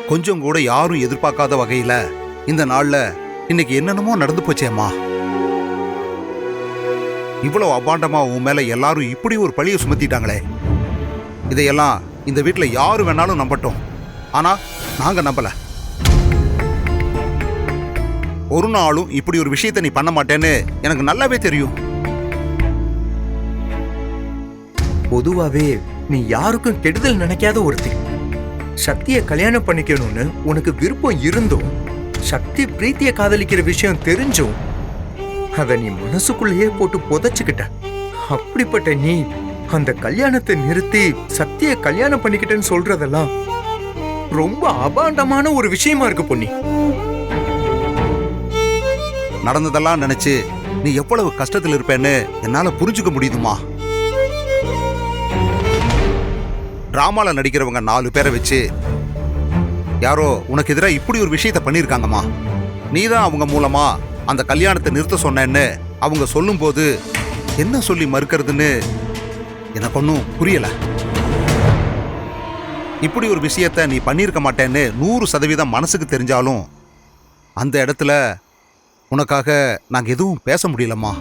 கொஞ்சம் கூட யாரும் எதிர்பார்க்காத வகையில இந்த நாள்ல இன்னைக்கு என்னென்னமோ நடந்து போச்சேம்மா. இவ்வளவு அபாண்டமா உன் மேல எல்லாரும் இப்படி ஒரு பழியை சுமத்திட்டாங்களே. இதையெல்லாம் இந்த வீட்டுல யாரு வேணாலும் நம்பட்டும், ஆனா நாங்க நம்பல. ஒரு நாளும் இப்படி ஒரு விஷயத்தை நீ பண்ண மாட்டேன்னு எனக்கு நல்லாவே தெரியும். பொதுவாவே நீ யாருக்கும் கெடுதல் நினைக்காத ஒருத்தி. சக்திய கல்யாணம் பண்ணிக்கணும்னு உனக்கு விருப்பம் இருந்தும், சக்தி பிரீத்திய காதலிக்கிற விஷயம் தெரிஞ்சும் அத நீ மனசுக்குள்ளேயே போட்டு புதைச்சுக்கிட்ட. அப்படிப்பட்ட நீ அந்த கல்யாணத்தை நிறுத்தி சக்திய கல்யாணம் பண்ணிக்கிட்டேன்னு சொல்றதெல்லாம் ரொம்ப அபாண்டமான ஒரு விஷயமா இருக்கு பொன்னி. நடந்ததெல்லாம் நினைச்சு நீ எவ்வளவு கஷ்டத்தில் இருப்பேன்னு என்னால புரிஞ்சுக்க முடியுதுமா. டிராமால நடிக்கிறவங்க 4 பேரை வச்சு யாரோ உனக்கு எதிராக இப்படி ஒரு விஷயத்த பண்ணிருக்காங்கம்மா. நீதான் அவங்க மூலமா அந்த கல்யாணத்தை நிறுத்த சொன்னேன்னு அவங்க சொல்லும் போது என்ன சொல்லி மறுக்கிறதுன்னு எனக்கு ஒன்றும் புரியல. இப்படி ஒரு விஷயத்த நீ பண்ணியிருக்க மாட்டேன்னு 100% மனசுக்கு தெரிஞ்சாலும் அந்த இடத்துல உனக்காக நாங்க எதுவும் பேச முடியலம்மா.